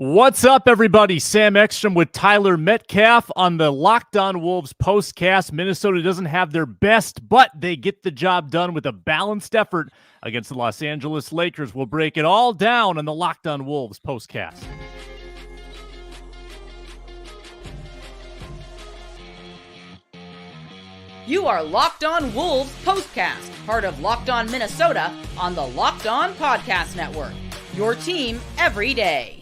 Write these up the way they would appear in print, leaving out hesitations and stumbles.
What's up, everybody? Sam Ekstrom with Tyler Metcalf on the Locked On Wolves postcast. Minnesota doesn't have their best, but they get the job done with a balanced effort against the Los Angeles Lakers. We'll break it all down on the Locked On Wolves postcast. You are Locked On Wolves postcast, part of Locked On Minnesota on the Locked On Podcast Network. Your team every day.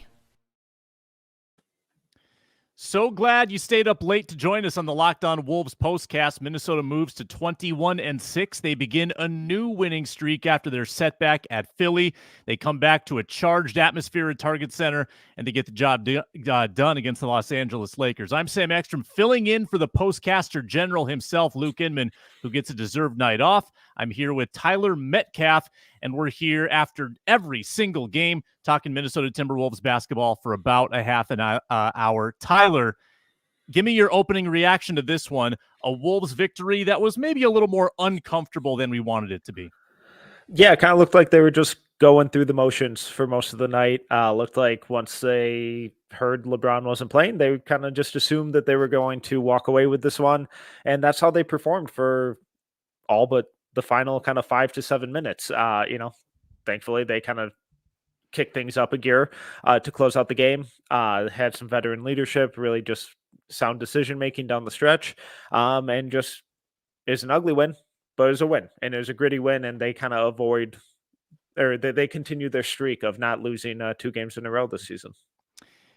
So glad you stayed up late to join us on the Locked On Wolves postcast. Minnesota moves to 21-6. They begin a new winning streak after their setback at Philly. They come back to a charged atmosphere at Target Center, and they get the job done against the Los Angeles Lakers. I'm Sam Ekstrom, filling in for the postcaster general himself, Luke Inman, who gets a deserved night off. I'm here with Tyler Metcalf, and we're here after every single game talking Minnesota Timberwolves basketball for about a half an hour. Tyler, give me your opening reaction to this one, a Wolves victory that was maybe a little more uncomfortable than we wanted it to be. Yeah, it kind of looked like they were just going through the motions for most of the night. Looked like once they heard LeBron wasn't playing, they kind of just assumed that they were going to walk away with this one. And that's how they performed for all but the final kind of 5 to 7 minutes. Thankfully they kind of kicked things up a gear to close out the game. Had some veteran leadership, really just sound decision-making down the stretch. And just is an ugly win, but it was a win, and it was a gritty win, and they kind of they continue their streak of not losing 2 games in a row this season.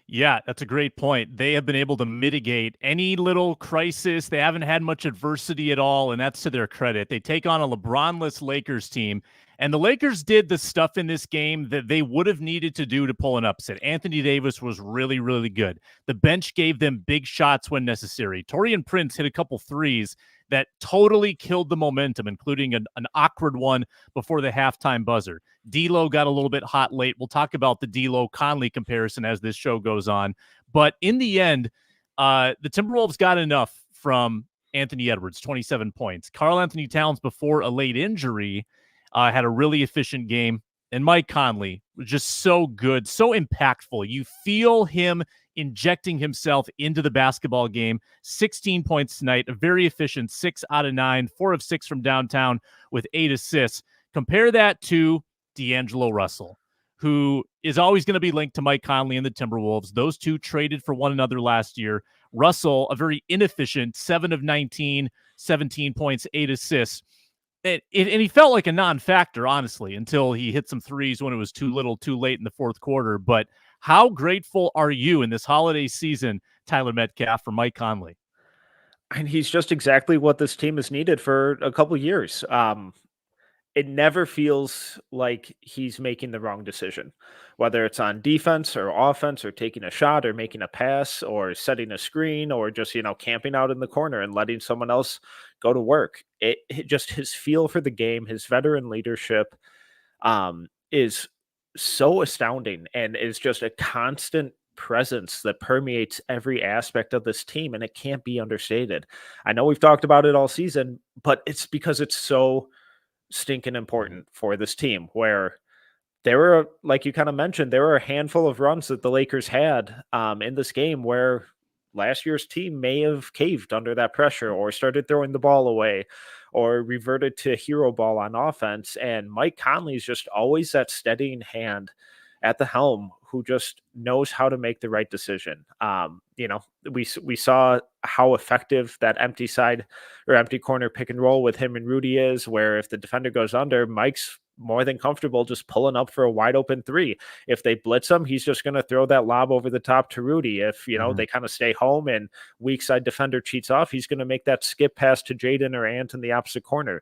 Yeah, that's a great point. They have been able to mitigate any little crisis. They haven't had much adversity at all, and that's to their credit. They take on a Lebron-less Lakers team, and the Lakers did the stuff in this game that they would have needed to do to pull an upset. Anthony Davis was really, really good. The bench gave them big shots when necessary. Taurean Prince hit a couple threes that totally killed the momentum, including an awkward one before the halftime buzzer. D'Lo got a little bit hot late. We'll talk about the D'Lo-Conley comparison as this show goes on. But in the end, the Timberwolves got enough from Anthony Edwards, 27 points. Karl Anthony Towns, before a late injury, had a really efficient game. And Mike Conley was just so good, so impactful. You feel him injecting himself into the basketball game. 16 points tonight, a very efficient 6 out of 9, 4 of 6 from downtown with 8 assists. Compare that to D'Angelo Russell, who is always going to be linked to Mike Conley and the Timberwolves. Those two traded for one another last year. Russell, a very inefficient 7 of 19, 17 points, 8 assists. And he felt like a non-factor, honestly, until he hit some threes when it was too little, too late in the fourth quarter. But how grateful are you in this holiday season, Tyler Metcalf, for Mike Conley? And he's just exactly what this team has needed for a couple of years. It never feels like he's making the wrong decision, whether it's on defense or offense or taking a shot or making a pass or setting a screen or just, camping out in the corner and letting someone else go to work. It just his feel for the game, his veteran leadership is so astounding and is just a constant presence that permeates every aspect of this team, and it can't be understated. I know we've talked about it all season, but it's because it's so stinking important for this team, where there were, like you kind of mentioned, there were a handful of runs that the Lakers had in this game where last year's team may have caved under that pressure or started throwing the ball away or reverted to hero ball on offense. And Mike Conley is just always that steadying hand at the helm who just knows how to make the right decision. We saw how effective that empty side or empty corner pick and roll with him and Rudy is, where if the defender goes under, Mike's more than comfortable just pulling up for a wide open 3. If they blitz him, he's just going to throw that lob over the top to Rudy. If, they kind of stay home and weak side defender cheats off, he's going to make that skip pass to Jaden or Ant in the opposite corner.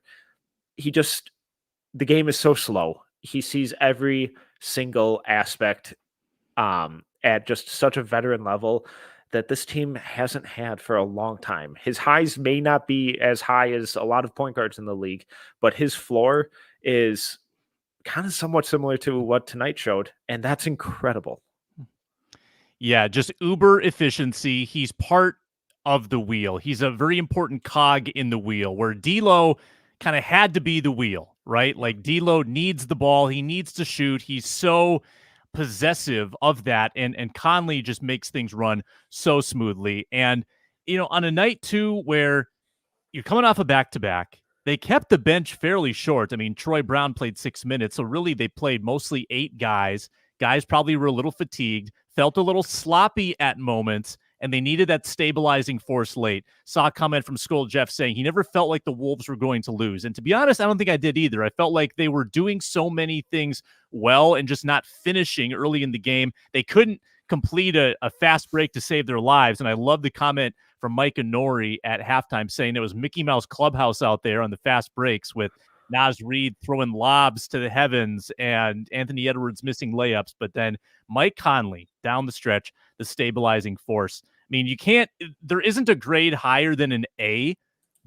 The game is so slow. He sees every single aspect at just such a veteran level that this team hasn't had for a long time. His highs may not be as high as a lot of point guards in the league, but his floor is kind of somewhat similar to what tonight showed, and that's incredible. Yeah, just uber efficiency. He's part of the wheel. He's a very important cog in the wheel, where D'Lo kind of had to be the wheel, right? Like D'Lo needs the ball. He needs to shoot. He's so possessive of that, and Conley just makes things run so smoothly. And on a night too where you're coming off a back-to-back, they kept the bench fairly short. I mean, Troy Brown played 6 minutes, so really they played mostly 8 guys. Guys probably were a little fatigued, felt a little sloppy at moments, and they needed that stabilizing force late. Saw a comment from Skull Jeff saying he never felt like the Wolves were going to lose. And to be honest, I don't think I did either. I felt like they were doing so many things well and just not finishing early in the game. They couldn't complete a fast break to save their lives. And I love the comment from Mike Nori at halftime saying it was Mickey Mouse Clubhouse out there on the fast breaks with Naz Reid throwing lobs to the heavens and Anthony Edwards missing layups. But then Mike Conley down the stretch, the stabilizing force. I mean, there isn't a grade higher than an A,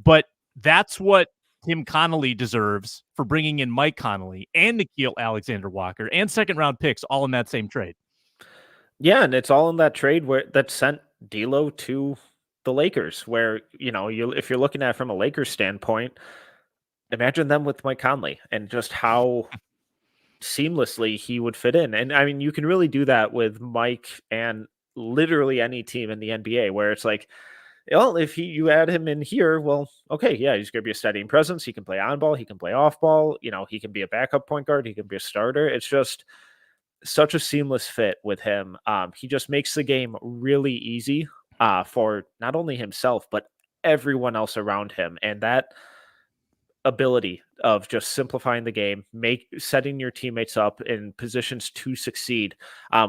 but that's what Tim Connolly deserves for bringing in Mike Conley and Nickeil Alexander-Walker and second-round picks all in that same trade. Yeah, and it's all in that trade that sent D'Lo to the Lakers, where if you're looking at it from a Lakers standpoint, imagine them with Mike Conley and just how seamlessly he would fit in. And I mean, you can really do that with Mike and literally any team in the NBA, where it's like, well, if you add him in here, well, okay, yeah, he's going to be a steadying presence. He can play on ball, he can play off ball. He can be a backup point guard, he can be a starter. It's just such a seamless fit with him. He just makes the game really easy for not only himself but everyone else around him, and that ability of just simplifying the game, setting your teammates up in positions to succeed,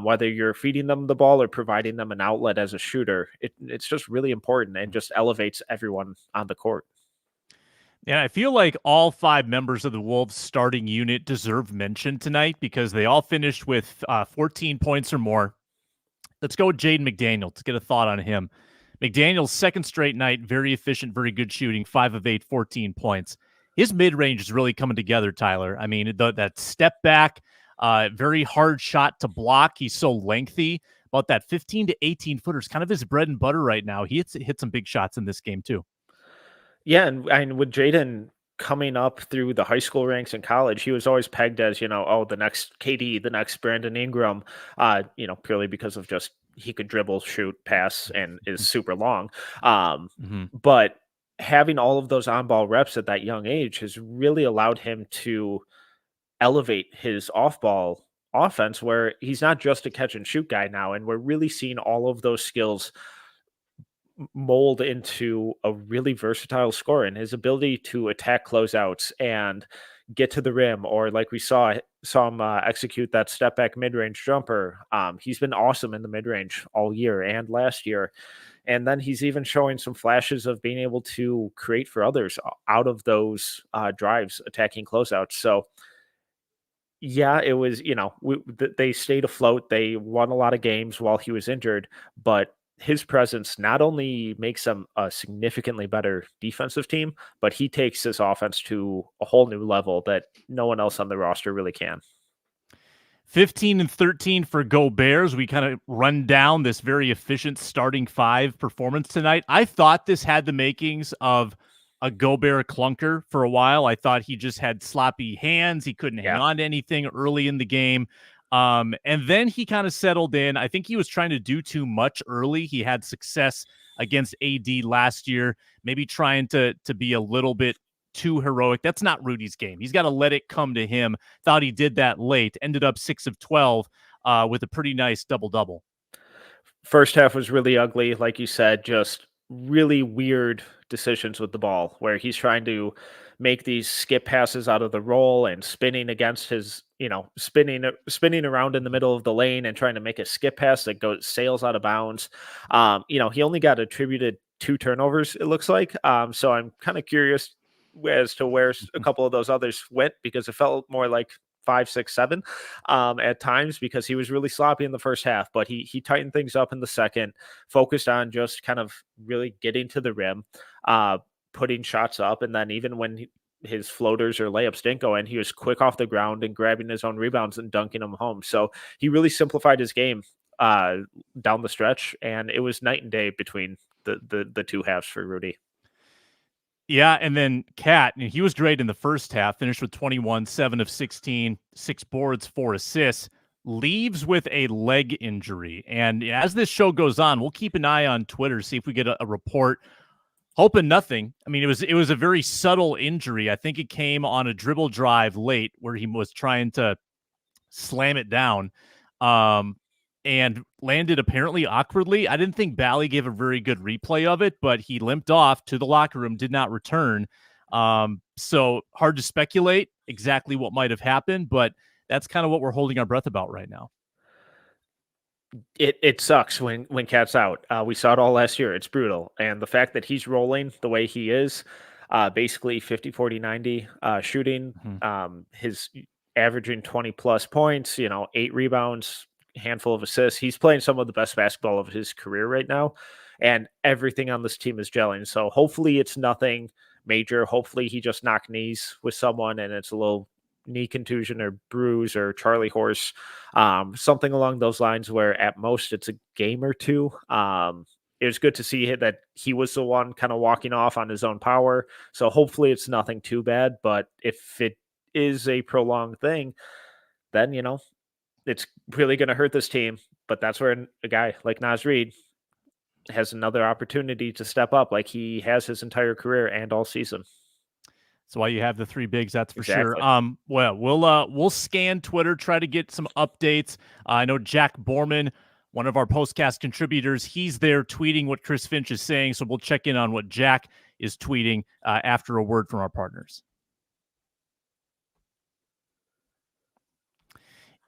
whether you're feeding them the ball or providing them an outlet as a shooter, it's just really important and just elevates everyone on the court. Yeah, I feel like all 5 members of the Wolves starting unit deserve mention tonight because they all finished with 14 points or more. Let's go with Jaden McDaniel to get a thought on him. McDaniel's second straight night, very efficient, very good shooting, 5 of 8, 14 points. His mid-range is really coming together, Tyler. I mean, that step back, very hard shot to block. He's so lengthy. About that 15 to 18 footer is kind of his bread and butter right now. He hit some big shots in this game too. Yeah, and with Jaden coming up through the high school ranks in college, he was always pegged as, the next KD, the next Brandon Ingram, purely because of just he could dribble, shoot, pass, and is super long. But having all of those on-ball reps at that young age has really allowed him to elevate his off-ball offense, where he's not just a catch-and-shoot guy now, and we're really seeing all of those skills mold into a really versatile scorer, and his ability to attack closeouts and get to the rim, or like we saw him execute that step back mid-range jumper. He's been awesome in the mid-range all year and last year. And then he's even showing some flashes of being able to create for others out of those drives, attacking closeouts. So yeah, it was, they stayed afloat. They won a lot of games while he was injured, but his presence not only makes them a significantly better defensive team, but he takes his offense to a whole new level that no one else on the roster really can. 15 and 13 for Go Bears. We kind of run down this very efficient starting 5 performance tonight. I thought this had the makings of a Go Bear clunker for a while. I thought he just had sloppy hands. He couldn't hang on to anything early in the game. And then he kind of settled in. I think he was trying to do too much early. He had success against AD last year, maybe trying to be a little bit too heroic. That's not Rudy's game. He's got to let it come to him. Thought he did that late. Ended up 6 of 12 with a pretty nice double-double. First half was really ugly. Like you said, just really weird decisions with the ball, where he's trying to make these skip passes out of the roll and spinning against his, spinning around in the middle of the lane and trying to make a skip pass that sails out of bounds. He only got attributed 2 turnovers, it looks like. So I'm kind of curious as to where a couple of those others went, because it felt more like 5, 6, 7 at times, because he was really sloppy in the first half, but he tightened things up in the second, focused on just kind of really getting to the rim, putting shots up. And then even when his floaters or layups didn't go in, he was quick off the ground and grabbing his own rebounds and dunking them home. So he really simplified his game down the stretch, and it was night and day between the 2 halves for Rudy. Yeah, and then Cat, he was great in the first half, finished with 21, 7 of 16, 6 boards, 4 assists. leaves with a leg injury. And as this show goes on, we'll keep an eye on Twitter, see if we get a report. Hoping nothing. I mean, it was a very subtle injury. I think it came on a dribble drive late where he was trying to slam it down, and landed apparently awkwardly. I didn't think Bally gave a very good replay of it, but he limped off to the locker room, did not return. So hard to speculate exactly what might have happened, but that's kind of what we're holding our breath about right now. It sucks when Cat's out. We saw it all last year. It's brutal. And the fact that he's rolling the way he is, basically 50, 40, 90 shooting, his averaging 20 plus points, 8 rebounds, handful of assists. He's playing some of the best basketball of his career right now. And everything on this team is gelling. So hopefully it's nothing major. Hopefully he just knocked knees with someone and it's a little knee contusion or bruise or Charlie horse, something along those lines where at most it's a game or two. It was good to see that he was the one kind of walking off on his own power. So hopefully it's nothing too bad. But if it is a prolonged thing, then, it's really going to hurt this team. But that's where a guy like Naz Reid has another opportunity to step up like he has his entire career and all season. That's why you have the three bigs, that's for Exactly. sure. Well, we'll scan Twitter, try to get some updates. I know Jack Borman, one of our postcast contributors, he's there tweeting what Chris Finch is saying, so we'll check in on what Jack is tweeting after a word from our partners.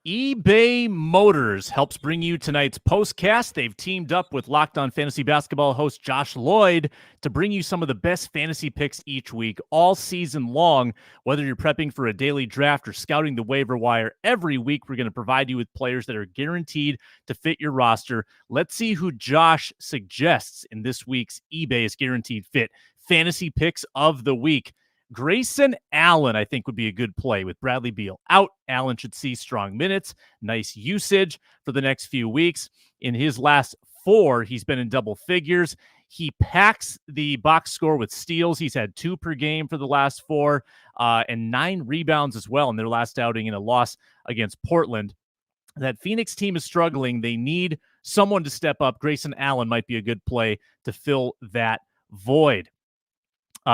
eBay Motors helps bring you tonight's postcast. They've teamed up with Locked On Fantasy Basketball host Josh Lloyd to bring you some of the best fantasy picks each week, all season long. Whether you're prepping for a daily draft or scouting the waiver wire, every week we're going to provide you with players that are guaranteed to fit your roster. Let's see who Josh suggests in this week's eBay's Guaranteed Fit Fantasy Picks of the Week. Grayson Allen, I think, would be a good play. With Bradley Beal out, Allen should see strong minutes, nice usage for the next few weeks. In his last 4, he's been in double figures. He packs the box score with steals. He's had 2 per game for the last 4, and 9 rebounds as well in their last outing in a loss against Portland. That Phoenix team is struggling. They need someone to step up. Grayson Allen might be a good play to fill that void.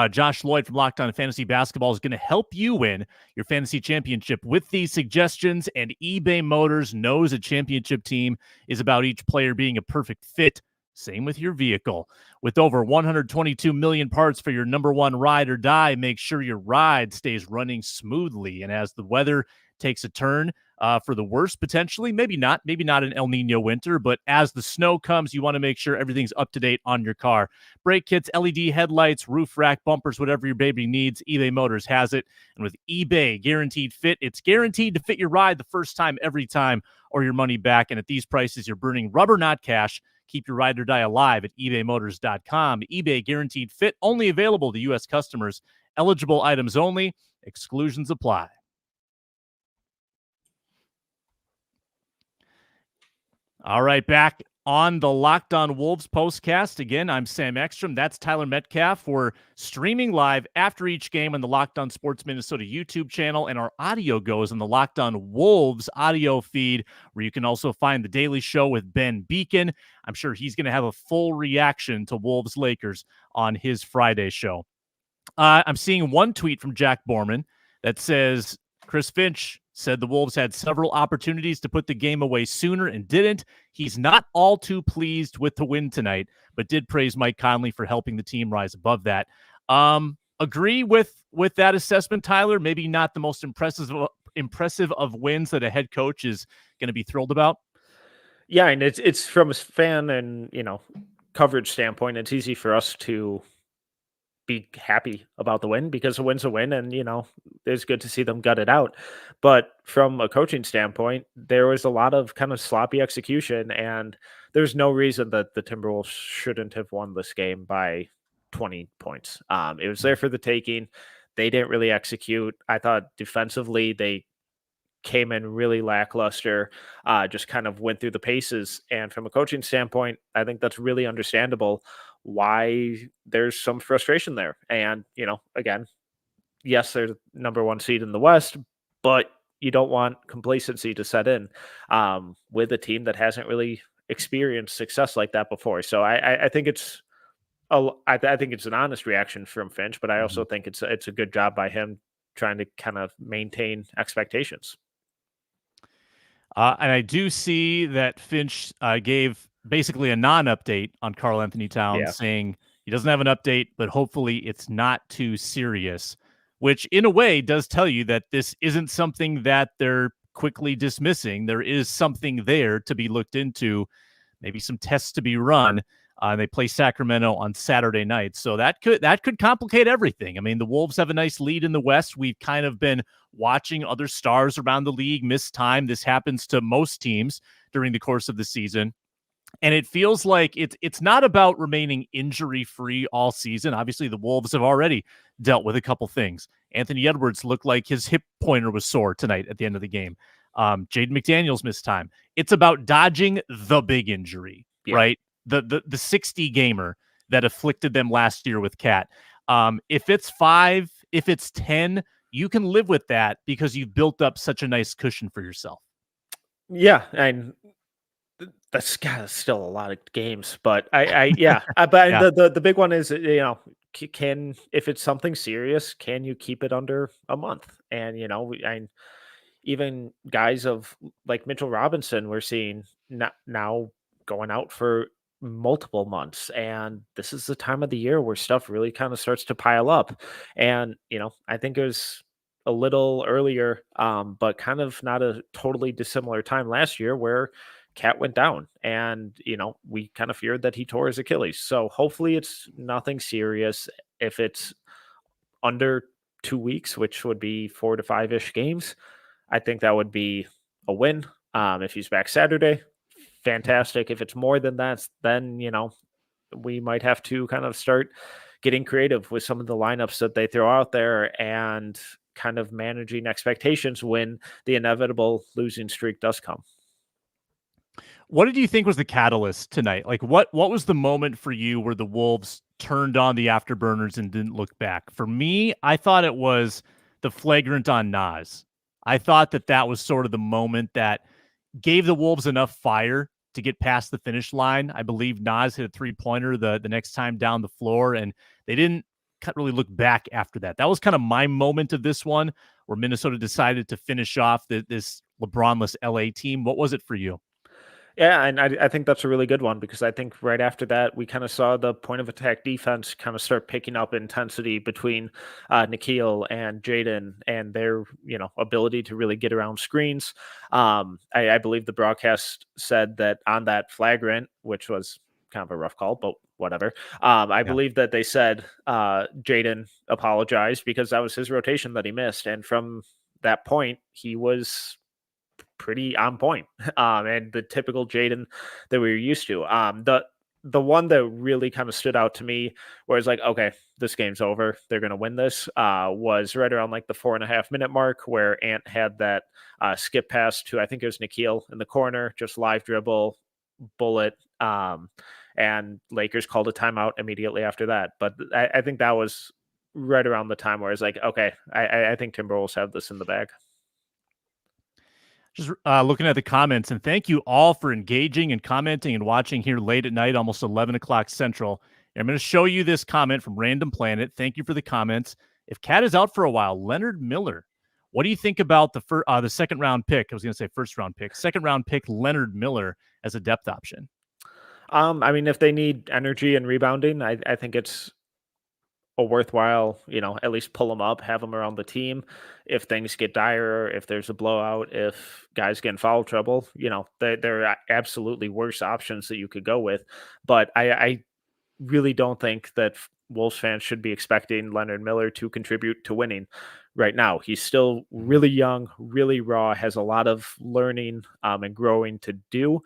Josh Lloyd from Locked On Fantasy Basketball is going to help you win your fantasy championship with these suggestions, and eBay Motors knows a championship team is about each player being a perfect fit. Same with your vehicle. With over 122 million parts for your number one ride or die, make sure your ride stays running smoothly. And as the weather takes a turn for the worse, potentially, maybe not an El Nino winter, but as the snow comes, you want to make sure everything's up to date on your car. Brake kits, LED headlights, roof rack, bumpers, whatever your baby needs, eBay Motors has it. And with eBay Guaranteed Fit, it's guaranteed to fit your ride the first time, every time, or your money back. And at these prices, you're burning rubber, not cash. Keep your ride or die alive at ebaymotors.com. eBay Guaranteed Fit, only available to U.S. customers. Eligible items only. Exclusions apply. All right, back on the Locked On Wolves postcast. Again, I'm Sam Ekstrom. That's Tyler Metcalf. We're streaming live after each game on the Locked On Sports Minnesota YouTube channel, and our audio goes on the Locked On Wolves audio feed, where you can also find the Daily Show with Ben Beacon. I'm sure he's going to have a full reaction to Wolves Lakers on his Friday show. I'm seeing one tweet from Jack Borman that says, Chris Finch said the Wolves had several opportunities to put the game away sooner and didn't. He's not all too pleased with the win tonight, but did praise Mike Conley for helping the team rise above that. Agree with that assessment, Tyler? Maybe not the most impressive of wins that a head coach is going to be thrilled about. Yeah, and it's from a fan and coverage standpoint, it's easy for us to be happy about the win because a win's a win, and it's good to see them gut it out. But from a coaching standpoint, there was a lot of kind of sloppy execution, and there's no reason that the Timberwolves shouldn't have won this game by 20 points. It was there for the taking. They didn't really execute. I thought defensively they came in really lackluster, just kind of went through the paces. And from a coaching standpoint, I think that's really understandable why there's some frustration there. And, again, yes, they're number 1 seed in the West, but you don't want complacency to set in with a team that hasn't really experienced success like that before. So I think I think it's an honest reaction from Finch, but I also think it's a good job by him trying to kind of maintain expectations. And I do see that Finch gave basically a non-update on Karl Anthony Towns, Yeah. saying he doesn't have an update, but hopefully it's not too serious, which in a way does tell you that this isn't something that they're quickly dismissing. There is something there to be looked into, maybe some tests to be run. They play Sacramento on Saturday night, so that could complicate everything. I mean, the Wolves have a nice lead in the West. We've kind of been watching other stars around the league miss time. This happens to most teams during the course of the season. And it feels like it's not about remaining injury-free all season. Obviously, the Wolves have already dealt with a couple things. Anthony Edwards looked like his hip pointer was sore tonight at the end of the game. Jaden McDaniels missed time. It's about dodging the big injury, right? The 60 gamer that afflicted them last year with Cat. If it's 5, if it's 10, you can live with that because you've built up such a nice cushion for yourself. Yeah, and that's still a lot of games, but but yeah. The big one is, can, if it's something serious, can you keep it under a month? And and even guys of like Mitchell Robinson, we're seeing now going out for multiple months, and this is the time of the year where stuff really kind of starts to pile up. And I think it was a little earlier, but kind of not a totally dissimilar time last year where Cat went down, and we kind of feared that he tore his Achilles. So hopefully it's nothing serious. If it's under 2 weeks, which would be 4 to 5 ish games, I think that would be a win. If he's back Saturday, fantastic. If it's more than that, then we might have to kind of start getting creative with some of the lineups that they throw out there and kind of managing expectations when the inevitable losing streak does come. What did you think was the catalyst tonight? Like what was the moment for you where the Wolves turned on the afterburners and didn't look back? For me, I thought it was the flagrant on Nas. I thought that was sort of the moment that gave the Wolves enough fire to get past the finish line. I believe Nas hit a 3-pointer the next time down the floor, and they didn't really look back after that. That was kind of my moment of this one, where Minnesota decided to finish off this LeBron-less LA team. What was it for you? Yeah, and I think that's a really good one, because I think right after that, we kind of saw the point of attack defense kind of start picking up intensity between Nikhil and Jaden, and their ability to really get around screens. I believe the broadcast said that on that flagrant, which was kind of a rough call, but whatever. I believe that they said Jaden apologized because that was his rotation that he missed, and from that point, he was pretty on point, and the typical Jaden that we were used to. The one that really kind of stood out to me, where it's like, okay, this game's over, they're going to win this, was right around like the 4.5-minute mark, where Ant had that skip pass to, I think it was Nikhil in the corner, just live dribble, bullet, and Lakers called a timeout immediately after that. But I think that was right around the time where it's like, okay, I think Timberwolves have this in the bag. Just looking at the comments, and thank you all for engaging and commenting and watching here late at night, almost 11 o'clock Central. I'm going to show you this comment from Random Planet. Thank you for the comments. If Cat is out for a while, Leonard Miller. What do you think about the second-round pick? I was going to say first-round pick. Second-round pick, Leonard Miller, as a depth option. I mean, if they need energy and rebounding, I think it's a worthwhile, at least pull them up, have them around the team. If things get dire, if there's a blowout, if guys get in foul trouble, there are absolutely worse options that you could go with. But I really don't think that Wolves fans should be expecting Leonard Miller to contribute to winning right now. He's still really young, really raw, has a lot of learning and growing to do.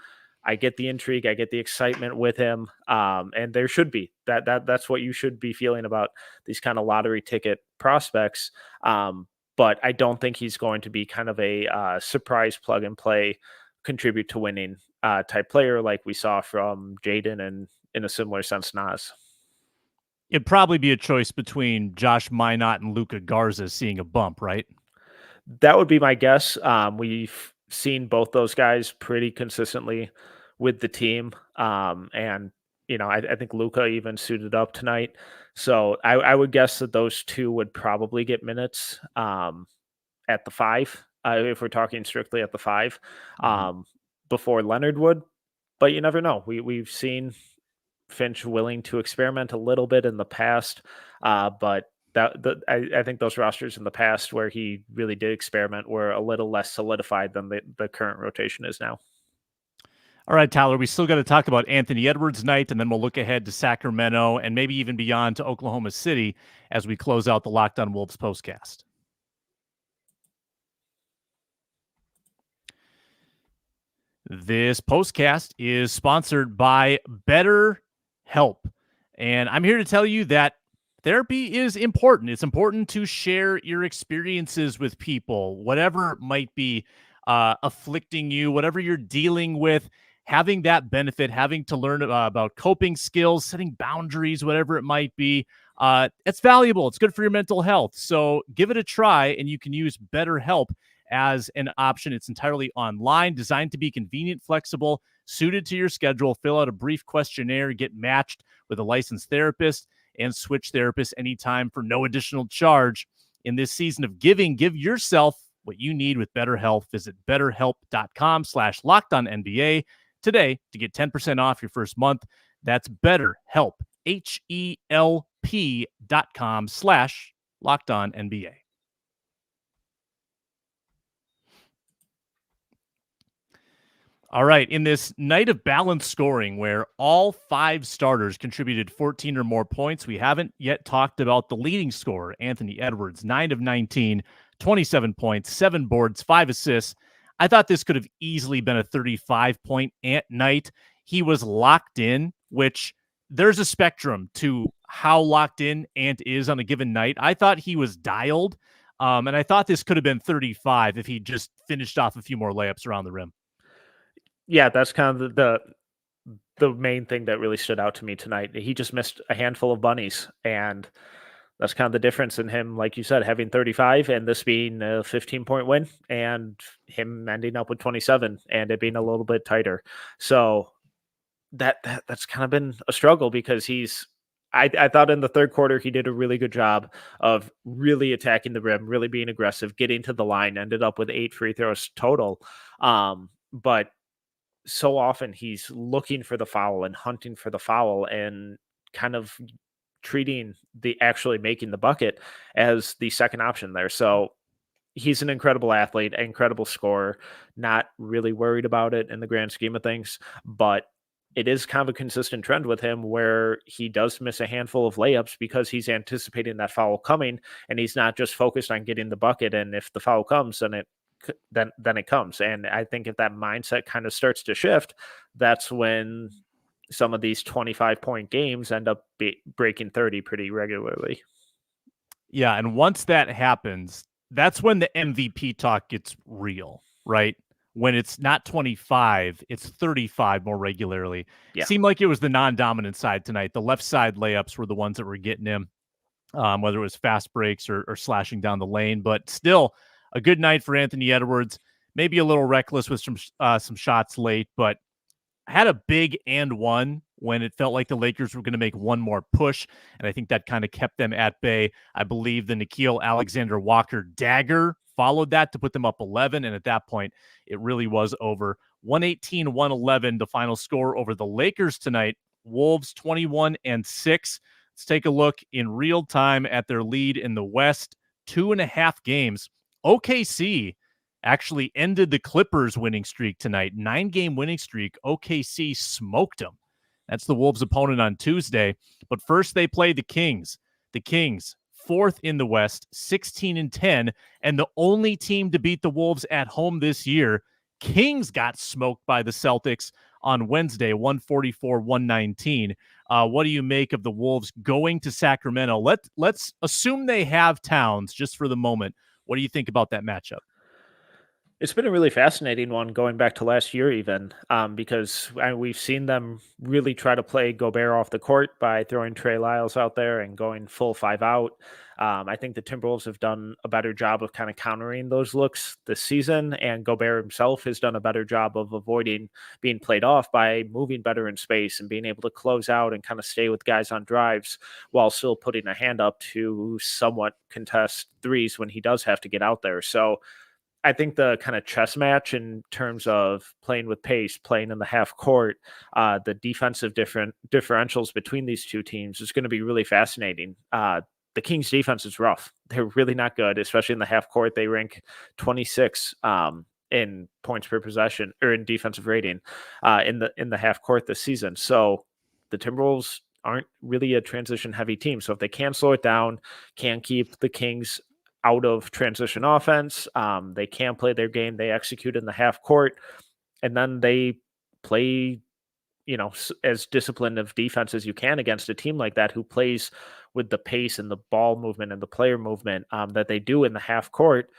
I get the intrigue, I get the excitement with him, and there should be that's what you should be feeling about these kind of lottery ticket prospects. But I don't think he's going to be kind of a surprise plug and play, contribute to winning type player like we saw from Jaden and, in a similar sense, Nas. It'd probably be a choice between Josh Minot and Luka Garza seeing a bump, right? That would be my guess. We've seen both those guys pretty consistently with the team. And I think Luca even suited up tonight. So I would guess that those two would probably get minutes at the five, if we're talking strictly at the five, Mhm. um, before Leonard would. But you never know. We've seen Finch willing to experiment a little bit in the past, but I think those rosters in the past where he really did experiment were a little less solidified than the current rotation is now. All right, Tyler, we still got to talk about Anthony Edwards' night, and then we'll look ahead to Sacramento and maybe even beyond to Oklahoma City as we close out the Locked On Wolves postcast. This postcast is sponsored by BetterHelp. And I'm here to tell you that therapy is important. It's important to share your experiences with people, whatever might be afflicting you, whatever you're dealing with, having that benefit, having to learn about coping skills, setting boundaries, whatever it might be. It's valuable. It's good for your mental health. So give it a try, and you can use BetterHelp as an option. It's entirely online, designed to be convenient, flexible, suited to your schedule. Fill out a brief questionnaire, get matched with a licensed therapist, and switch therapists anytime for no additional charge. In this season of giving, give yourself what you need with BetterHelp. Visit betterhelp.com/lockedonnba today to get 10% off your first month. That's BetterHelp, HELP.com/lockedonnba. All right. In this night of balanced scoring where all five starters contributed 14 or more points, we haven't yet talked about the leading scorer, Anthony Edwards, 9 of 19, 27 points, 7 boards, 5 assists. I thought this could have easily been a 35-point night. He was locked in, which there's a spectrum to how locked in Ant is on a given night. I thought he was dialed, and I thought this could have been 35 if he just finished off a few more layups around the rim. Yeah, that's kind of the main thing that really stood out to me tonight. He just missed a handful of bunnies, and that's kind of the difference in him, like you said, having 35 and this being a 15-point win, and him ending up with 27 and it being a little bit tighter. So that's kind of been a struggle because I thought in the third quarter he did a really good job of really attacking the rim, really being aggressive, getting to the line, ended up with 8 free throws total. But so often he's looking for the foul and hunting for the foul and kind of treating the actually making the bucket as the second option there. So he's an incredible athlete, incredible scorer, not really worried about it in the grand scheme of things, but it is kind of a consistent trend with him where he does miss a handful of layups because he's anticipating that foul coming and he's not just focused on getting the bucket. And if the foul comes, then it comes. And I think if that mindset kind of starts to shift, that's when some of these 25-point games end up breaking 30 pretty regularly. Yeah, and once that happens, that's when the MVP talk gets real, right? When it's not 25, it's 35 more regularly. Yeah. Seemed like it was the non-dominant side tonight. The left side layups were the ones that were getting him, whether it was fast breaks or slashing down the lane. But still, a good night for Anthony Edwards. Maybe a little reckless with some shots late, but had a big and one when it felt like the Lakers were going to make one more push, and I think that kind of kept them at bay. I believe the Nickeil Alexander-Walker dagger followed that to put them up 11, and at that point, it really was over. 118-111, the final score over the Lakers tonight. Wolves 21-6. Let's take a look in real time at their lead in the West. 2.5 games. OKC actually ended the Clippers winning streak tonight. 9-game winning streak. OKC smoked them. That's the Wolves' opponent on Tuesday. But first they play the Kings. The Kings, 4th in the West, 16-10, and the only team to beat the Wolves at home this year. Kings got smoked by the Celtics on Wednesday, 144-119. What do you make of the Wolves going to Sacramento? Let's assume they have Towns just for the moment. What do you think about that matchup? It's been a really fascinating one going back to last year, even because we've seen them really try to play Gobert off the court by throwing Trey Lyles out there and going full 5 out. I think the Timberwolves have done a better job of kind of countering those looks this season, and Gobert himself has done a better job of avoiding being played off by moving better in space and being able to close out and kind of stay with guys on drives while still putting a hand up to somewhat contest threes when he does have to get out there. So I think the kind of chess match in terms of playing with pace, playing in the half court, the defensive differentials between these two teams is going to be really fascinating. The Kings defense is rough. They're really not good, especially in the half court. They rank 26 in points per possession or in defensive rating in the half court this season. So the Timberwolves aren't really a transition heavy team. So if they can slow it down, can keep the Kings out of transition offense, they can play their game, they execute in the half court, and then they play, as disciplined of defense as you can against a team like that who plays with the pace and the ball movement and the player movement that they do in the half court.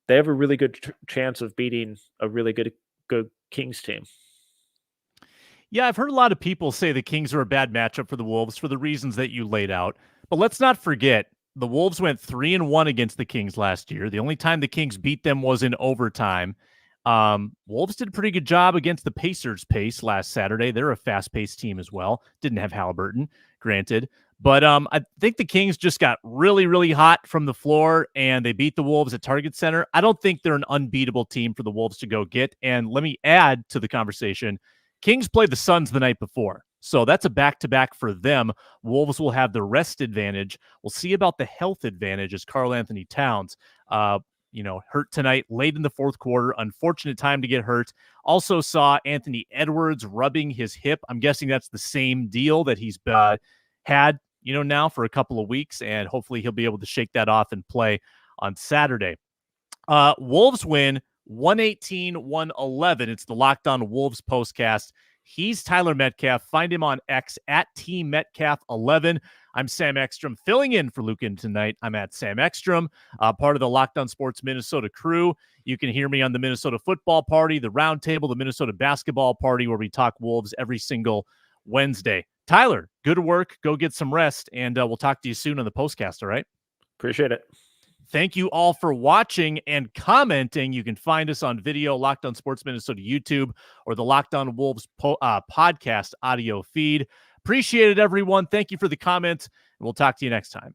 They have a really good chance of beating a really good Kings team. Yeah, I've heard a lot of people say the Kings are a bad matchup for the Wolves for the reasons that you laid out. But let's not forget, the Wolves went 3-1 against the Kings last year. The only time the Kings beat them was in overtime. Wolves did a pretty good job against the Pacers' pace last Saturday. They're a fast-paced team as well. Didn't have Halliburton, granted. But I think the Kings just got really, really hot from the floor, and they beat the Wolves at Target Center. I don't think they're an unbeatable team for the Wolves to go get. And let me add to the conversation, Kings played the Suns the night before. So that's a back-to-back for them. Wolves will have the rest advantage. We'll see about the health advantage as Karl-Anthony Towns, hurt tonight late in the fourth quarter. Unfortunate time to get hurt. Also saw Anthony Edwards rubbing his hip. I'm guessing that's the same deal that he's had, now for a couple of weeks, and hopefully he'll be able to shake that off and play on Saturday. Wolves win 118-111. It's the Locked On Wolves postcast. He's Tyler Metcalf. Find him on X at Team Metcalf11. I'm Sam Ekstrom, filling in for Lucan tonight. I'm at Sam Ekstrom, part of the Locked On Sports Minnesota crew. You can hear me on the Minnesota Football Party, the Roundtable, the Minnesota Basketball Party, where we talk Wolves every single Wednesday. Tyler, good work. Go get some rest, and we'll talk to you soon on the postcast, all right? Appreciate it. Thank you all for watching and commenting. You can find us on video, Locked On Sports Minnesota YouTube, or the Locked On Wolves podcast audio feed. Appreciate it, everyone. Thank you for the comments, and we'll talk to you next time.